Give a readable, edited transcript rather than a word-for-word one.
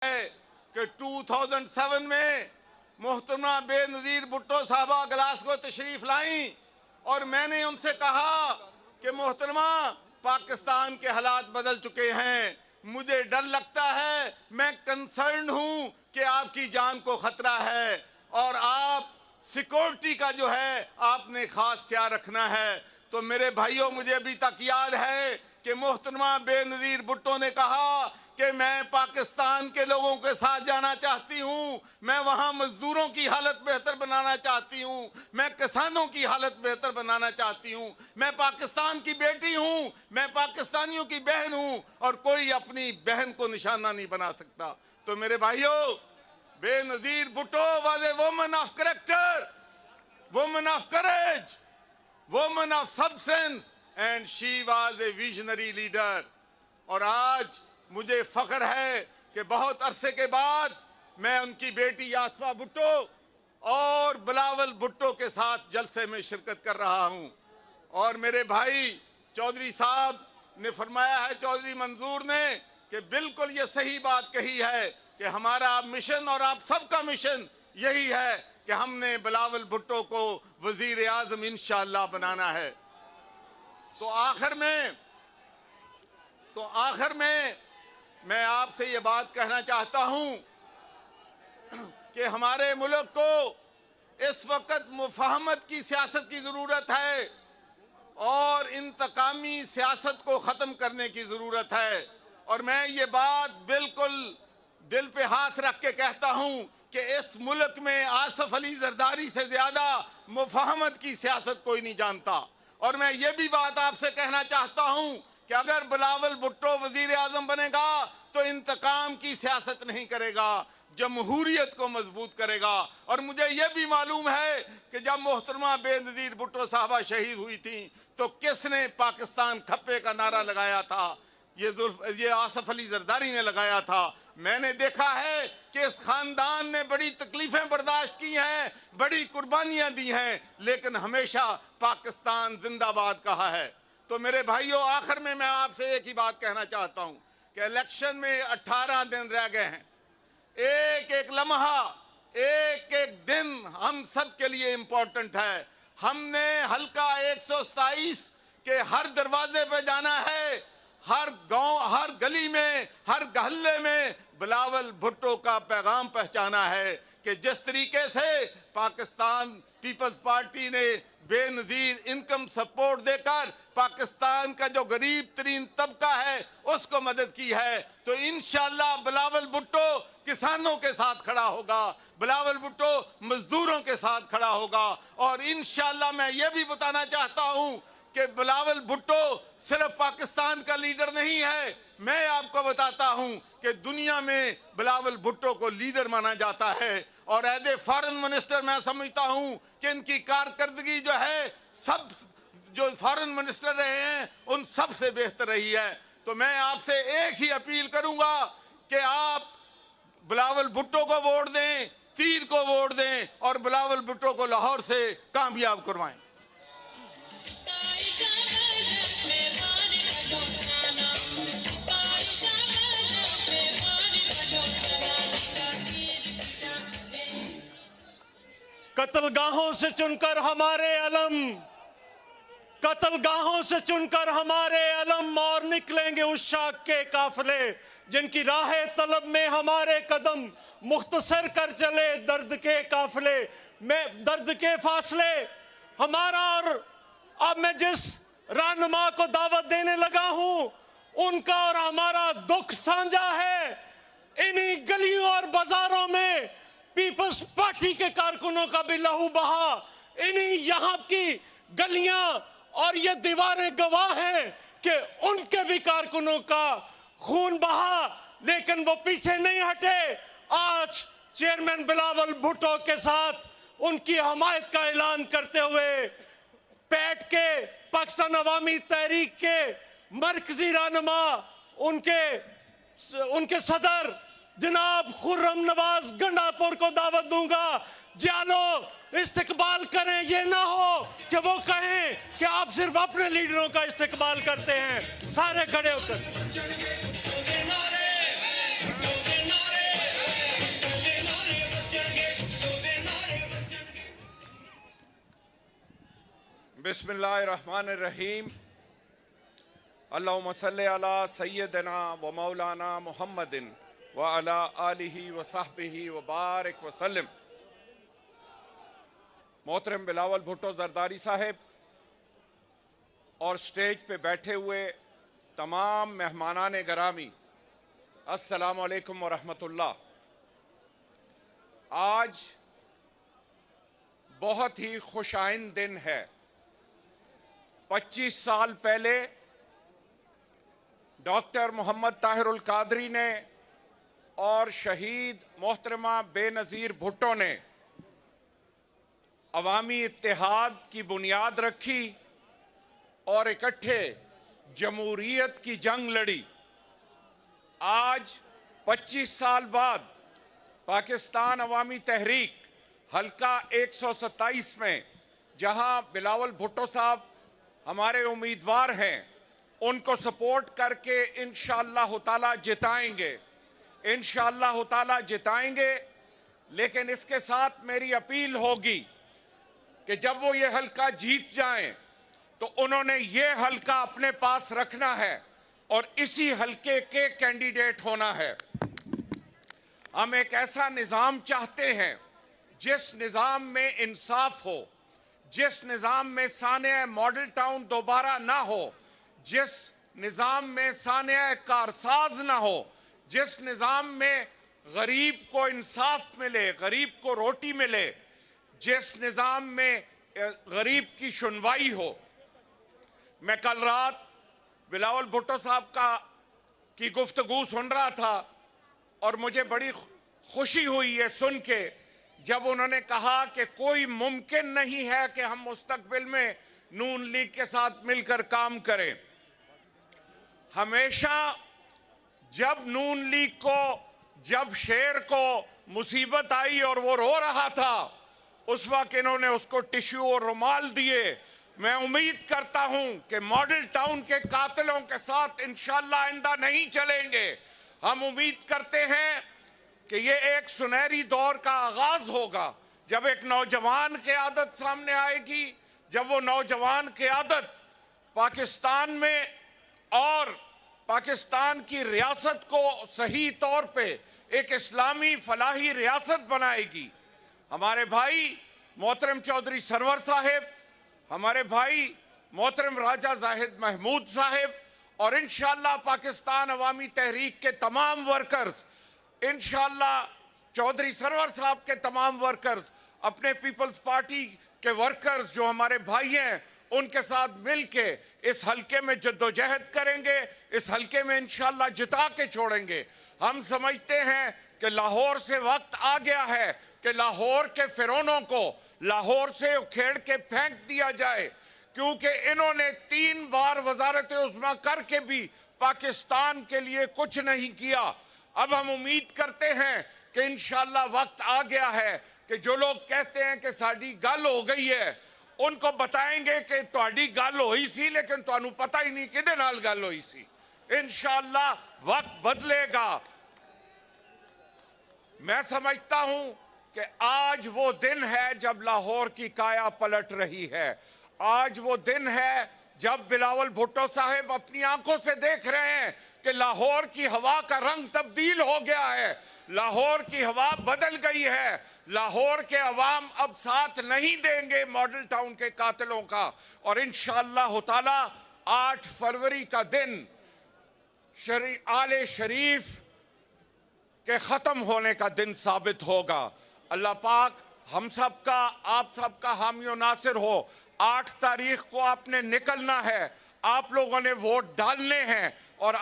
है कि 2007 में मोहतरमा बेनज़ीर भुट्टो साहबा ग्लासगो तशरीफ लाई और मैंने उनसे कहा कि मोहतरमा पाकिस्तान के हालात बदल चुके हैं, मुझे डर लगता है, मैं कंसर्न हूं कि आपकी जान को खतरा है और आप सिक्योरिटी का जो है आपने खास ख्याल रखना है। तो मेरे भाइयों, मुझे अभी तक याद है कि मोहतरमा बेनज़ीर भुट्टो ने कहा कि मैं पाकिस्तान के लोगों के साथ जाना चाहती हूँ, मैं वहाँ मजदूरों की हालत बेहतर बनाना चाहती हूँ, मैं किसानों की हालत बेहतर बनाना चाहती हूँ, मैं पाकिस्तान की बेटी हूँ, मैं पाकिस्तानियों की बहन हूँ और कोई अपनी बहन को निशाना नहीं बना सकता। तो मेरे भाइयों, Benazir Bhutto was a woman of character, woman of courage, woman of substance and she was a visionary leader। और आज मुझे फख्र है कि बहुत अरसे के बाद मैं उनकी बेटी यासफा भुट्टो और बिलावल भुट्टो के साथ जलसे में शिरकत कर रहा हूं। और मेरे भाई चौधरी साहब ने फरमाया है, चौधरी मंजूर ने, कि बिल्कुल ये सही बात कही है कि हमारा मिशन और आप सबका मिशन यही है कि हमने बिलावल भुट्टो को वजीर आजम इंशाअल्लाह बनाना है। तो आखिर में मैं आपसे ये बात कहना चाहता हूं कि हमारे मुल्क को इस वक्त मुफाहमत की सियासत की ज़रूरत है और इंतकामी सियासत को ख़त्म करने की ज़रूरत है। और मैं ये बात बिल्कुल दिल पे हाथ रख के कहता हूं कि इस मुल्क में आसफ अली जरदारी से ज़्यादा मुफाहमत की सियासत कोई नहीं जानता। और मैं ये भी बात आपसे कहना चाहता हूं कि अगर बिलावल भुट्टो वजीर आजम बनेगा तो इंतकाम की सियासत नहीं करेगा, जमहूरियत को मजबूत करेगा। और मुझे यह भी मालूम है कि जब मोहतरमा बेनज़ीर भुट्टो साहबा शहीद हुई थी तो किसने पाकिस्तान खप्पे का नारा लगाया था? ये आसफ अली जरदारी ने लगाया था। मैंने देखा है कि इस खानदान ने बड़ी तकलीफें बर्दाश्त की हैं, बड़ी कुर्बानियां दी हैं, लेकिन हमेशा पाकिस्तान जिंदाबाद कहा है। तो मेरे भाइयों, आखिर में मैं आपसे एक ही बात कहना चाहता हूं कि इलेक्शन में 18 दिन रह गए हैं। एक एक लम्हा, एक एक दिन हम सब के लिए इम्पोर्टेंट है। हमने हल्का 127 के हर दरवाजे पे जाना है, हर गांव, हर गली में, हर गहल्ले में बिलावल भुट्टो का पैगाम पहुंचाना है कि जिस तरीके से पाकिस्तान पीपल्स पार्टी ने बेनज़ीर इनकम सपोर्ट देकर पाकिस्तान का जो गरीब तरीन तबका है उसको मदद की है, तो इंशाअल्लाह बिलावल भुट्टो किसानों के साथ खड़ा होगा, बिलावल भुट्टो मजदूरों के साथ खड़ा होगा। और इंशाअल्लाह मैं ये भी बताना चाहता हूँ कि बिलावल भुट्टो सिर्फ पाकिस्तान का लीडर नहीं है, मैं आपको बताता हूं कि दुनिया में बिलावल भुट्टो को लीडर माना जाता है। और एज ए फॉरेन मिनिस्टर मैं समझता हूं कि इनकी कारकर्दगी जो है सब जो फॉरेन मिनिस्टर रहे हैं उन सब से बेहतर रही है। तो मैं आपसे एक ही अपील करूंगा कि आप बिलावल भुट्टो को वोट दें, तीर को वोट दें और बिलावल भुट्टो को लाहौर से कामयाब करवाएं। कत्लगाहों से चुनकर हमारे अलम, कत्लगाहों से चुनकर हमारे अलम और निकलेंगे उस शाख के काफिले जिनकी राहे तलब में हमारे कदम मुख्तसर कर चले दर्द के काफिले में, दर्द के फासले हमारा। और अब मैं जिस रहनुमा को दावत देने लगा हूं उनका और हमारा दुख साझा है। इन्हीं गलियों और बाजारों में पीपल्स पार्टी के कारकुनों का भी लहू बहा, इन्हीं यहाँ की गलियां और ये दीवारें गवाह हैं कि उनके भी कारकुनों का खून बहा, लेकिन वो पीछे नहीं हटे। आज चेयरमैन बिलावल भुट्टो के साथ उनकी हमायत का ऐलान करते हुए पैट के पाकिस्तान अवामी तहरीक के मरकजी रहनुमा उनके सदर जनाब खुर्रम नवाज गंडापुर को दावत दूंगा। जालो इस्तेकबाल करें, ये ना हो कि वो कहें कि आप सिर्फ अपने लीडरों का इस्तेकबाल करते हैं। सारे खड़े होकर बिस्मिल्लाहिर्रहमानिर्रहीम। अल्लाहुम्मा सल्लि अला सय्यदना व मौलाना मुहम्मदिन व अला आलिही व सहबिही व बारिक व सल्लम। मोहतरम बिलावल भुट्टो जरदारी साहब और स्टेज पे बैठे हुए तमाम मेहमानान गिरामी, अस्सलामु अलैकुम व रहमतुल्लाह। आज बहुत ही खुशाइन दिन है। 25 साल पहले डॉक्टर मोहम्मद ताहिरुल कादरी ने और शहीद मोहतरमा बेनज़ीर भुट्टो ने अवामी इत्तेहाद की बुनियाद रखी और इकट्ठे जमहूरियत की जंग लड़ी। आज 25 साल बाद पाकिस्तान अवामी तहरीक हल्का 127 में जहां बिलावल भुट्टो साहब हमारे उम्मीदवार हैं, उनको सपोर्ट करके इंशाअल्लाह ताला जिताएंगे, इंशाअल्लाह ताला जिताएंगे। लेकिन इसके साथ मेरी अपील होगी कि जब वो ये हल्का जीत जाएं तो उन्होंने ये हल्का अपने पास रखना है और इसी हल्के के कैंडिडेट होना है। हम एक ऐसा निज़ाम चाहते हैं जिस निज़ाम में इंसाफ हो, जिस निज़ाम में सानिया मॉडल टाउन दोबारा ना हो, जिस निज़ाम में सानिया कारसाज ना हो, जिस निज़ाम में गरीब को इंसाफ मिले, गरीब को रोटी मिले, जिस निज़ाम में गरीब की सुनवाई हो। मैं कल रात बिलावल भुट्टो साहब की गुफ्तगू सुन रहा था और मुझे बड़ी खुशी हुई है सुन के जब उन्होंने कहा कि कोई मुमकिन नहीं है कि हम मुस्तकबिल में नून लीग के साथ मिलकर काम करें। हमेशा जब नून लीग को, जब शेर को मुसीबत आई और वो रो रहा था, उस वक्त इन्होंने उसको टिश्यू और रुमाल दिए। मैं उम्मीद करता हूं कि मॉडल टाउन के कातिलों के साथ इंशाअल्लाह आइंदा नहीं चलेंगे। हम उम्मीद करते हैं कि ये एक सुनहरी दौर का आगाज होगा जब एक नौजवान क़यादत सामने आएगी, जब वो नौजवान क़यादत पाकिस्तान में और पाकिस्तान की रियासत को सही तौर पे एक इस्लामी फलाही रियासत बनाएगी। हमारे भाई मोहतरम चौधरी सरवर साहिब, हमारे भाई मोहतरम राजा जाहिद महमूद साहिब और इंशाअल्लाह पाकिस्तान अवामी तहरीक के तमाम वर्कर्स, इंशाअल्लाह चौधरी सरवर साहब के तमाम वर्कर्स, अपने पीपल्स पार्टी के वर्कर्स जो हमारे भाई हैं, उनके साथ मिलके इस हल्के में जद्दोजहद करेंगे, इस हल्के में इंशाअल्लाह जिता के छोड़ेंगे। हम समझते हैं कि लाहौर से वक्त आ गया है कि लाहौर के फिरौनों को लाहौर से उखेड़ के फेंक दिया जाए, क्योंकि इन्होंने 3 बार वजारत उज़्मा करके भी पाकिस्तान के लिए कुछ नहीं किया। अब हम उम्मीद करते हैं कि इंशाअल्लाह वक्त आ गया है कि जो लोग कहते हैं कि साड़ी गल हो गई है, उनको बताएंगे कि तुहाडी गल होई सी लेकिन तुहानू पता ही नहीं किहदे नाल गल होई सी। इंशाअल्लाह वक्त बदलेगा। मैं समझता हूं कि आज वो दिन है जब लाहौर की काया पलट रही है। आज वो दिन है जब बिलावल भुट्टो साहब अपनी आंखों से देख रहे हैं कि लाहौर की हवा का रंग तब्दील हो गया है, लाहौर की हवा बदल गई है। लाहौर के अवाम अब साथ नहीं देंगे मॉडल टाउन के कातिलों का। और इंशाअल्लाह ताला 8 फरवरी का दिन आले शरीफ के ख़त्म होने का दिन साबित होगा। अल्लाह पाक हम सब का, आप सब का हामी और नासिर हो। 8 तारीख को आपने निकलना है, आप लोगों ने वोट डालने हैं और